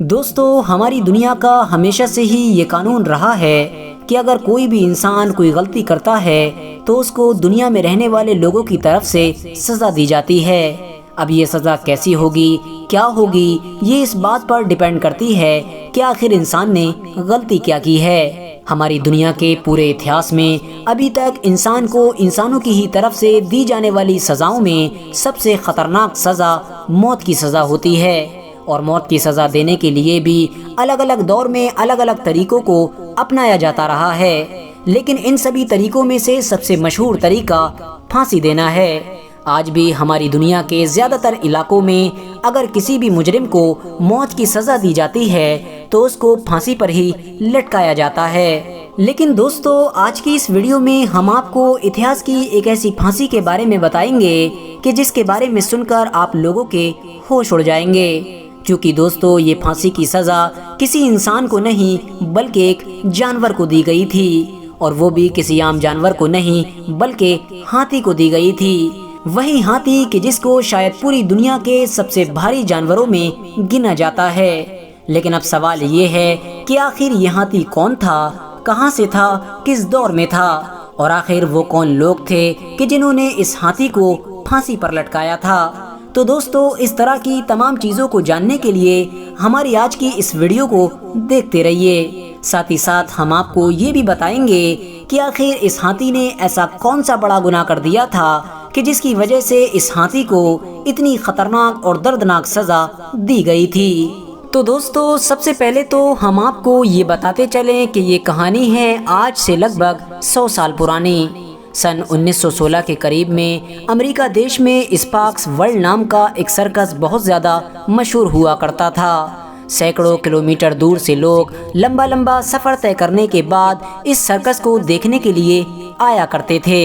دوستو، ہماری دنیا کا ہمیشہ سے ہی یہ قانون رہا ہے کہ اگر کوئی بھی انسان کوئی غلطی کرتا ہے تو اس کو دنیا میں رہنے والے لوگوں کی طرف سے سزا دی جاتی ہے۔ اب یہ سزا کیسی ہوگی، کیا ہوگی، یہ اس بات پر ڈیپینڈ کرتی ہے کہ آخر انسان نے غلطی کیا کی ہے۔ ہماری دنیا کے پورے اتہاس میں ابھی تک انسان کو انسانوں کی ہی طرف سے دی جانے والی سزاؤں میں سب سے خطرناک سزا موت کی سزا ہوتی ہے، اور موت کی سزا دینے کے لیے بھی الگ الگ دور میں الگ الگ طریقوں کو اپنایا جاتا رہا ہے، لیکن ان سبھی طریقوں میں سے سب سے مشہور طریقہ پھانسی دینا ہے۔ آج بھی ہماری دنیا کے زیادہ تر علاقوں میں اگر کسی بھی مجرم کو موت کی سزا دی جاتی ہے تو اس کو پھانسی پر ہی لٹکایا جاتا ہے۔ لیکن دوستو، آج کی اس ویڈیو میں ہم آپ کو اتہاس کی ایک ایسی پھانسی کے بارے میں بتائیں گے کہ جس کے بارے میں سن کر آپ لوگوں کے ہوش اڑ جائیں گے، کیونکہ دوستو یہ پھانسی کی سزا کسی انسان کو نہیں بلکہ ایک جانور کو دی گئی تھی، اور وہ بھی کسی عام جانور کو نہیں بلکہ ہاتھی کو دی گئی تھی۔ وہی ہاتھی کہ جس کو شاید پوری دنیا کے سب سے بھاری جانوروں میں گنا جاتا ہے۔ لیکن اب سوال یہ ہے کہ آخر یہ ہاتھی کون تھا، کہاں سے تھا، کس دور میں تھا، اور آخر وہ کون لوگ تھے کہ جنہوں نے اس ہاتھی کو پھانسی پر لٹکایا تھا۔ تو دوستو، اس طرح کی تمام چیزوں کو جاننے کے لیے ہماری آج کی اس ویڈیو کو دیکھتے رہیے۔ ساتھ ہی ساتھ ہم آپ کو یہ بھی بتائیں گے کہ آخر اس ہاتھی نے ایسا کون سا بڑا گناہ کر دیا تھا کہ جس کی وجہ سے اس ہاتھی کو اتنی خطرناک اور دردناک سزا دی گئی تھی۔ تو دوستو، سب سے پہلے تو ہم آپ کو یہ بتاتے چلیں کہ یہ کہانی ہے آج سے لگ بھگ 100 سال پرانی۔ سن 1916 کے قریب میں امریکہ دیش میں اسپاکس ورلڈ نام کا ایک سرکس بہت زیادہ مشہور ہوا کرتا تھا۔ سینکڑوں کلومیٹر دور سے لوگ لمبا لمبا سفر طے کرنے کے بعد اس سرکس کو دیکھنے کے لیے آیا کرتے تھے۔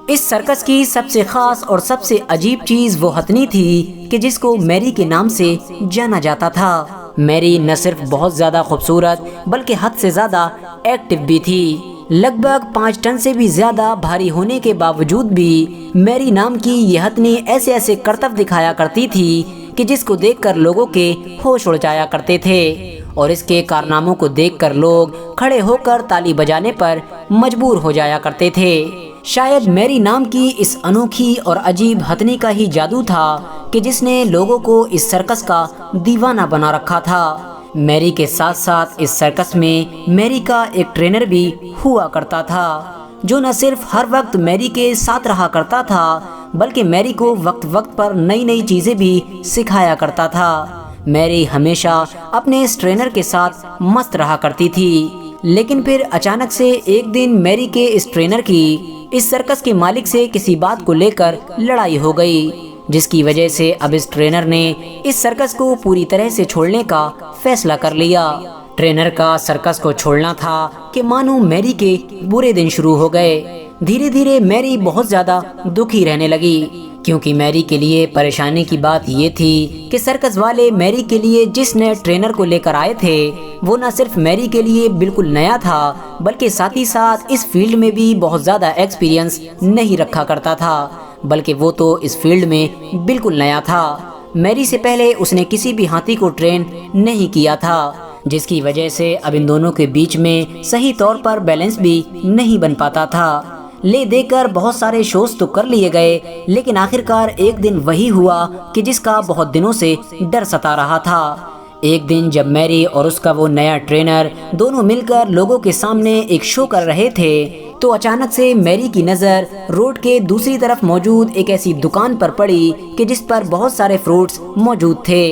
اس سرکس کی سب سے خاص اور سب سے عجیب چیز وہ ہتھنی تھی کہ جس کو میری کے نام سے جانا جاتا تھا۔ میری نہ صرف بہت زیادہ خوبصورت بلکہ حد سے زیادہ ایکٹیو بھی تھی۔ لگ بھگ 5 ٹن سے بھی زیادہ بھاری ہونے کے باوجود بھی میری نام کی یہ ہتھنی ایسے ایسے کرتب دکھایا کرتی تھی کہ جس کو دیکھ کر لوگوں کے ہوش اڑ جایا کرتے تھے، اور اس کے کارناموں کو دیکھ کر لوگ کھڑے ہو کر تالی بجانے پر مجبور ہو جایا کرتے تھے۔ شاید میری نام کی اس انوکھی اور عجیب ہتھنی کا ہی جادو تھا کہ جس نے لوگوں کو اس سرکس کا دیوانہ بنا رکھا تھا۔ میری کے ساتھ ساتھ اس سرکس میں میری کا ایک ٹرینر بھی ہوا کرتا تھا، جو نہ صرف ہر وقت میری کے ساتھ رہا کرتا تھا بلکہ میری کو وقت وقت پر نئی نئی چیزیں بھی سکھایا کرتا تھا۔ میری ہمیشہ اپنے اس ٹرینر کے ساتھ مست رہا کرتی تھی، لیکن پھر اچانک سے ایک دن میری کے اس ٹرینر کی اس سرکس کے مالک سے کسی بات کو لے کر لڑائی ہو گئی، جس کی وجہ سے اب اس ٹرینر نے اس سرکس کو پوری طرح سے چھوڑنے کا فیصلہ کر لیا۔ ٹرینر کا سرکس کو چھوڑنا تھا کہ مانو میری کے برے دن شروع ہو گئے۔ دھیرے دھیرے میری بہت زیادہ دکھی رہنے لگی، کیونکہ میری کے لیے پریشانی کی بات یہ تھی کہ سرکس والے میری کے لیے جس نئے ٹرینر کو لے کر آئے تھے وہ نہ صرف میری کے لیے بالکل نیا تھا بلکہ ساتھ ہی ساتھ اس فیلڈ میں بھی بہت زیادہ ایکسپیرینس نہیں رکھا کرتا تھا، بلکہ وہ تو اس فیلڈ میں بالکل نیا تھا۔ میری سے پہلے اس نے کسی بھی ہاتھی کو ٹرین نہیں کیا تھا، جس کی وجہ سے اب ان دونوں کے بیچ میں صحیح طور پر بیلنس بھی نہیں بن پاتا تھا۔ لے دے کر بہت سارے شوز تو کر لیے گئے، لیکن آخرکار ایک دن وہی ہوا کہ جس کا بہت دنوں سے ڈر ستا رہا تھا۔ ایک دن جب میری اور اس کا وہ نیا ٹرینر دونوں مل کر لوگوں کے سامنے ایک شو کر رہے تھے تو اچانک سے میری کی نظر روڈ کے دوسری طرف موجود ایک ایسی دکان پر پڑی کہ جس پر بہت سارے فروٹس موجود تھے۔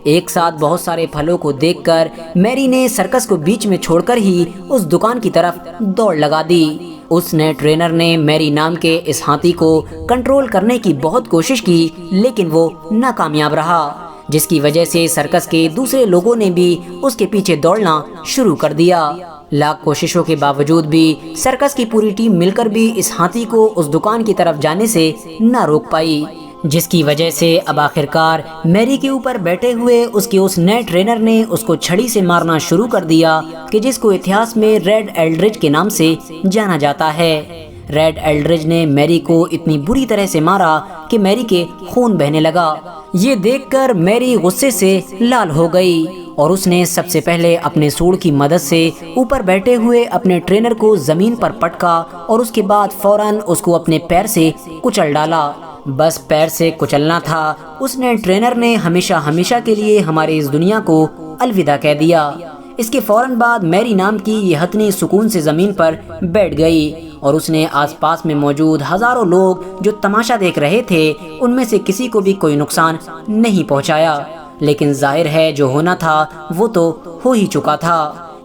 ایک ساتھ بہت سارے پھلوں کو دیکھ کر میری نے سرکس کو بیچ میں چھوڑ کر ہی اس دکان کی طرف دوڑ لگا دی۔ اس نئے ٹرینر نے میری نام کے اس ہاتھی کو کنٹرول کرنے کی بہت کوشش کی، لیکن وہ ناکامیاب رہا، جس کی وجہ سے سرکس کے دوسرے لوگوں نے بھی اس کے پیچھے دوڑنا شروع کر دیا۔ لاکھ کوششوں کے باوجود بھی سرکس کی پوری ٹیم مل کر بھی اس ہاتھی کو اس دکان کی طرف جانے سے نہ روک پائی، جس کی وجہ سے اب آخرکار میری کے اوپر بیٹھے ہوئے اس کے اس نئے ٹرینر نے اس کو چھڑی سے مارنا شروع کر دیا کہ جس کو اتہاس میں ریڈ ایلڈرچ کے نام سے جانا جاتا ہے۔ ریڈ ایلڈرج نے میری کو اتنی بری طرح سے مارا کہ میری کے خون بہنے لگا۔ یہ دیکھ کر میری غصے سے لال ہو گئی اور اس نے سب سے پہلے اپنے سوڑ کی مدد سے اوپر بیٹھے ہوئے اپنے ٹرینر کو زمین پر پٹکا اور اس کے بعد فوراً اس کو اپنے پیر سے کچل ڈالا۔ بس پیر سے کچلنا تھا، اس نے ٹرینر نے ہمیشہ کے لیے ہماری اس دنیا کو الوداع کہہ دیا۔ اس کے فوراً بعد میری نام کی یہ ہتھنی سکون سے زمین پر بیٹھ گئی اور اس نے آس پاس میں موجود ہزاروں لوگ جو تماشا دیکھ رہے تھے ان میں سے کسی کو بھی کوئی نقصان نہیں پہنچایا۔ لیکن ظاہر ہے جو ہونا تھا وہ تو ہو ہی چکا تھا۔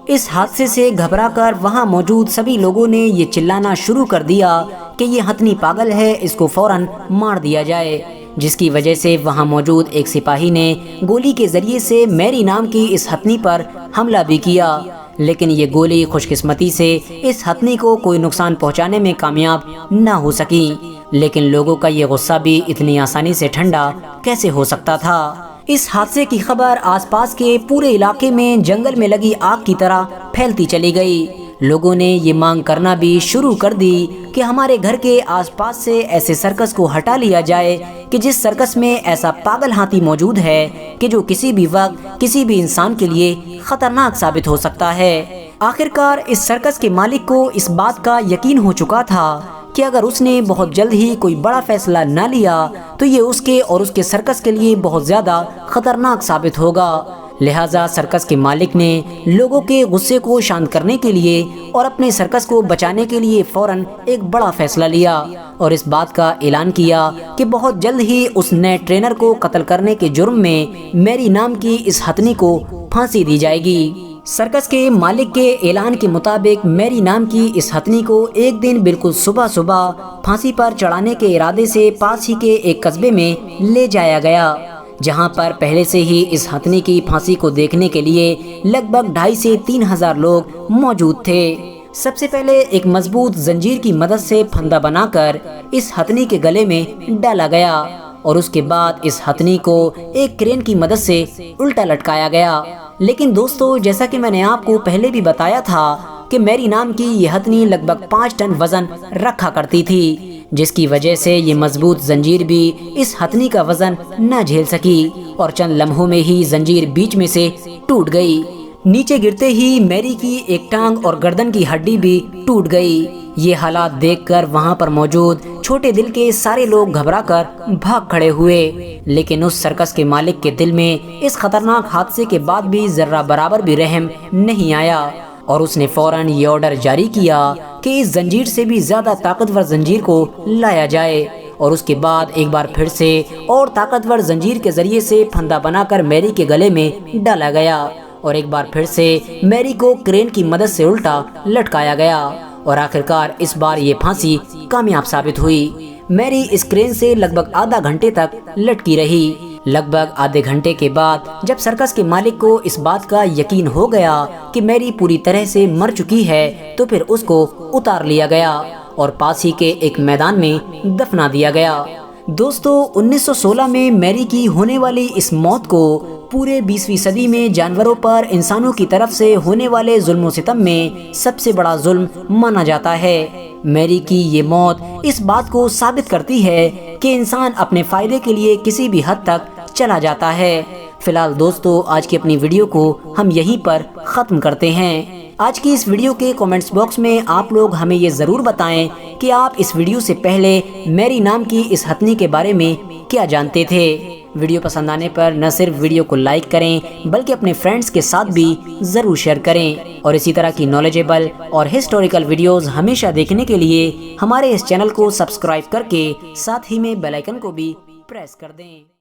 اس حادثے سے گھبرا کر وہاں موجود سبھی لوگوں نے یہ چلانا شروع کر دیا کہ یہ ہتھنی پاگل ہے، اس کو فوراً مار دیا جائے، جس کی وجہ سے وہاں موجود ایک سپاہی نے گولی کے ذریعے سے میری نام کی اس ہتھنی پر حملہ بھی کیا، لیکن یہ گولی خوش قسمتی سے اس ہتھنی کو کوئی نقصان پہنچانے میں کامیاب نہ ہو سکی۔ لیکن لوگوں کا یہ غصہ بھی اتنی آسانی سے ٹھنڈا کیسے ہو سکتا تھا؟ اس حادثے کی خبر آس پاس کے پورے علاقے میں جنگل میں لگی آگ کی طرح پھیلتی چلی گئی۔ لوگوں نے یہ مانگ کرنا بھی شروع کر دی کہ ہمارے گھر کے آس پاس سے ایسے سرکس کو ہٹا لیا جائے کہ جس سرکس میں ایسا پاگل ہاتھی موجود ہے کہ جو کسی بھی وقت کسی بھی انسان کے لیے خطرناک ثابت ہو سکتا ہے۔ آخرکار اس سرکس کے مالک کو اس بات کا یقین ہو چکا تھا کہ اگر اس نے بہت جلد ہی کوئی بڑا فیصلہ نہ لیا تو یہ اس کے اور اس کے سرکس کے لیے بہت زیادہ خطرناک ثابت ہوگا۔ لہٰذا سرکس کے مالک نے لوگوں کے غصے کو شانت کرنے کے لیے اور اپنے سرکس کو بچانے کے لیے فوراً ایک بڑا فیصلہ لیا اور اس بات کا اعلان کیا کہ بہت جلد ہی اس نئے ٹرینر کو قتل کرنے کے جرم میں میری نام کی اس ہتھنی کو پھانسی دی جائے گی۔ سرکس کے مالک کے اعلان کے مطابق میری نام کی اس ہتھنی کو ایک دن بالکل صبح پھانسی پر چڑھانے کے ارادے سے پاس ہی کے ایک قصبے میں لے جایا گیا، جہاں پر پہلے سے ہی اس ہتھنی کی پھانسی کو دیکھنے کے لیے لگ بھگ 2,500 سے 3,000 لوگ موجود تھے۔ سب سے پہلے ایک مضبوط زنجیر کی مدد سے پھندا بنا کر اس ہتھنی کے گلے میں ڈالا گیا اور اس کے بعد اس ہتھنی کو ایک کرین کی مدد سے الٹا لٹکایا گیا۔ لیکن دوستو، جیسا کہ میں نے آپ کو پہلے بھی بتایا تھا کہ میری نام کی یہ ہتھنی لگ بھگ 5 ٹن وزن رکھا کرتی تھی، جس کی وجہ سے یہ مضبوط زنجیر بھی اس ہتھنی کا وزن نہ جھیل سکی اور چند لمحوں میں ہی زنجیر بیچ میں سے ٹوٹ گئی۔ نیچے گرتے ہی میری کی ایک ٹانگ اور گردن کی ہڈی بھی ٹوٹ گئی۔ یہ حالات دیکھ کر وہاں پر موجود چھوٹے دل کے سارے لوگ گھبرا کر بھاگ کھڑے ہوئے، لیکن اس سرکس کے مالک کے دل میں اس خطرناک حادثے کے بعد بھی ذرہ برابر بھی رحم نہیں آیا اور اس نے فوراً یہ آرڈر جاری کیا کہ اس زنجیر سے بھی زیادہ طاقتور زنجیر کو لایا جائے اور اس کے بعد ایک بار پھر سے اور طاقتور زنجیر کے ذریعے سے پھندا بنا کر میری کے گلے میں ڈالا گیا اور ایک بار پھر سے میری کو کرین کی مدد سے الٹا لٹکایا گیا اور آخرکار اس بار یہ پھانسی کامیاب ثابت ہوئی۔ میری اس کرین سے لگ بھگ آدھا گھنٹے تک لٹکی رہی۔ لگ بھگ آدھے گھنٹے کے بعد جب سرکس کے مالک کو اس بات کا یقین ہو گیا کہ میری پوری طرح سے مر چکی ہے تو پھر اس کو اتار لیا گیا اور پاس ہی کے ایک میدان میں دفنا دیا گیا۔ دوستو، 1916 میں میری کی ہونے والی اس موت کو پورے 20ویں صدی میں جانوروں پر انسانوں کی طرف سے ہونے والے ظلم و ستم میں سب سے بڑا ظلم مانا جاتا ہے۔ میری کی یہ موت اس بات کو ثابت کرتی ہے کہ انسان اپنے فائدے کے لیے کسی بھی حد تک چلا جاتا ہے۔ فی الحال دوستو، آج کی اپنی ویڈیو کو ہم یہیں پر ختم کرتے ہیں۔ آج کی اس ویڈیو کے کومنٹس باکس میں آپ لوگ ہمیں یہ ضرور بتائیں کہ آپ اس ویڈیو سے پہلے میری نام کی اس ہتھنی کے بارے میں کیا جانتے تھے۔ ویڈیو پسند آنے پر نہ صرف ویڈیو کو لائک کریں بلکہ اپنے فرینڈز کے ساتھ بھی ضرور شیئر کریں اور اسی طرح کی نالجیبل اور ہسٹوریکل ویڈیوز ہمیشہ دیکھنے کے لیے ہمارے اس چینل کو سبسکرائب کر کے ساتھ ہی میں بیل آئیکن کو بھی پریس کر دیں۔